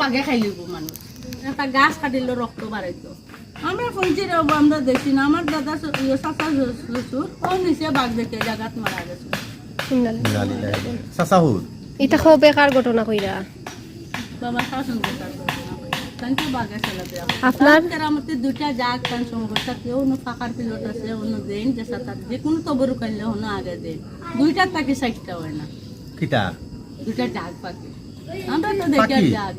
বাগে খাইলিব মানুষ একটা গাছ কাটিল রক্ত বাড়াইতো আমরা পঞ্চির আমরা দেখি না আমার দাদা চাচা শ্বশুর ও নিচে বাঘ দেখে জায়গাত মারা গেছে সাসাহুর এটা খুব বেকার ঘটনা কইরা বাবা শাসন করতে তানকে বাগে চলে দেয়া আপনার কেরামতে দুটা জাগ কান সমস্যা কেউ ন ফাঁকার পিলট আছে অন্য দেন যে সাথে যে কোনো তবরু কাইলে অন্য আগে দেন দুইটা তাকে সাইডটা হয় না কিটা দুটা জাগ পাকে আমরা তো দেখে জাগ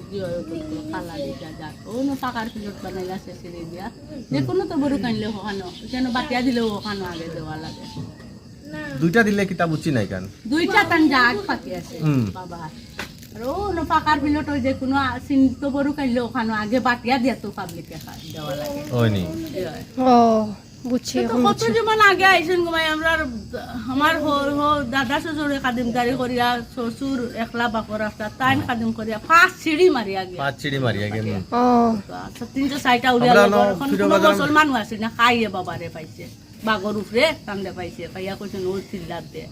কালা দুটা জাগ অন্য ফাঁকার পিলট বানাইলা শেষে দিয়া যে কোনো তবরু কাইলে ওখানো কেন বাটিয়া দিলেও ওখানো আগে দেওয়া লাগে দুইটা দিলে কিতা বুঝছি নাই কান দুইটা তান জাগ পাকে আছে বাবা আর অন্য ফাঁকার পিলট যে কোনো তবরু কাইলে ওখানো আগে বাটিয়া দিয়া তো পাবলিকে দেওয়া লাগে ওইনি ও বুঝছি এখন কত যেমন আগে আইসেন ঘুমাই আমরা আমার দাদা শ্বশুরে কাদিমদারি করিয়া শ্বশুর একলা বাপর রাস্তা তাই কাদিম করিয়া ফার্স্ট সিঁড়ি মারিয়া গিয়া 5 চিড়ি মারিয়া গেল ও 300 উড়িয়া মুসলমান আছে না খাইয়ে বাবারে পাইছে বাগর উপরে টান্দে পাইছে পাইয়া কইছেন ও চিল্লাত দে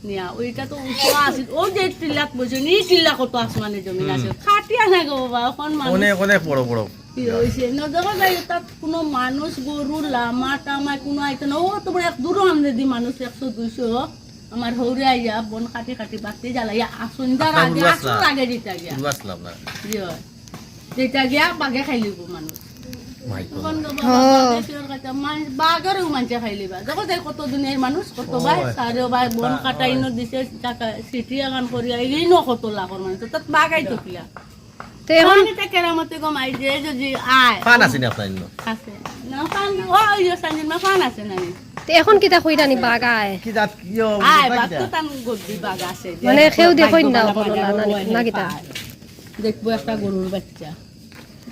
নিয়া ওইটা তো উঁচু আছিল ও যে চিল্লাত বসে নি চিল্লা কত আসমানে জমিন আছে খাটিয়া না গো বাবা এখন মানুষ অনেক অনেক বড় বড় কি হয়েছে না দেখা যায় তাত কোনো মানুষ গরু লামা টামা কোনো আইতে না ও তোমার এক দূর আমদানি মানুষ 100-200 আমার হৌরে আইয়া বন কাটি কাটি বাতি জ্বালাইয়া আসন্দার আগে আসর আগে যেটা গিয়া আসলাম না যেটা গিয়া বাগে খাইলিব মানুষ মাই বাঘেরও মানুষে খাইলিবা দেখো তাই কত দুনিয়ার মানুষ কত ভাই সারে ভাই বন কাটাইনো দিছে সিটি আগান করিয়া এই ন কত লাখর মানুষ তাত বাগাই তো কিয়া তো এখন এটা কেরামতে কমাই যে যদি আয় ফান আছে না আপনার আছে না ফান ও ইয়া সানজিন মা ফান আছে না তো এখন কিতা কইরা নি বাগায় কি জাত কিও আয় বাত তো তান গদ্দি বাগ আছে মানে কেউ দেখইন না বললা না কিতা দেখবো একটা গরুর বাচ্চা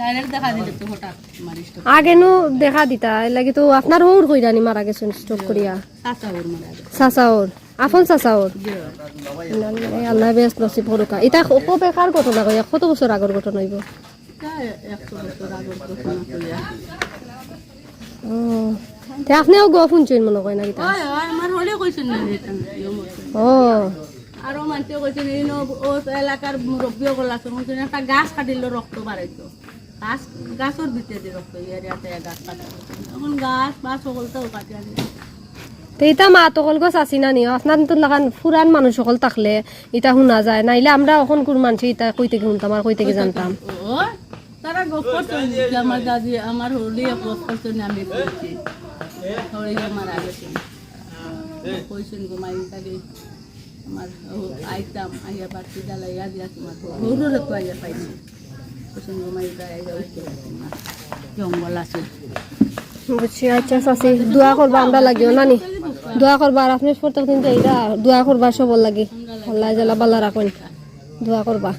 ডাইরেক্ট দেখা দিলে তো হঠাৎ মারিস তো আগে নো দেখা দিতা এর লাগি তো আপনার ওর কইরা নি মারা গেছেন স্ট্রোক করিয়া সাসা ওর মারা গেছে সাসাওর আপন সাসাওর জি আল্লাহ বেশ নসিব করুকা এটা খুব বেকার ঘটনা কইয়া কত বছর আগর ঘটনা হইব তা 100 বছর আগের কথা না কইয়া ও তে আপনিও গো শুনছেন মনে কয় না কিতা ওই ওই আমার হলে কইছেন না এটা ও আর মানতে কইছেন এই ও এলাকার মুরব্বিও গলা শুনছেন একটা গাছ কাটিল রক্ত বাড়াইতো গাছের ভিতরে দিয়ে রক্ত এরিয়াতে গাছ কাটা এখন গাছ বা সকলটাও কাটিয়া দিই তো এটা মা তকল গছ আসি না নি আপনার তো লাগান ফুরান মানুষ সকল থাকলে এটা শোনা যায় নাইলে আমরা এখন কোন মানুষ এটা কইতে কি শুনতাম আর কইতে কি জানতাম ও তারা গপ করছেন আমার দাদি আমার হলি গপ করছেন আমি কইছি হলি মারা গেছে কইছেন ঘুমাই তাকে আমার আইতাম আইয়া বাতি জ্বালাইয়া দিয়া তোমার গরুরে তো আইয়া পাইছি কইছেন ঘুমাই আইয়া উঠতে জঙ্গল আছে বুঝছি আচ্ছা চাচি দোয়া করবা আমরা লাগিও নানি দোয়া করবা আর আপনি প্রত্যেকদিন যাইরা দোয়া করবা সবর লাগি আল্লাহ জালা বালা রাখুন দোয়া করবা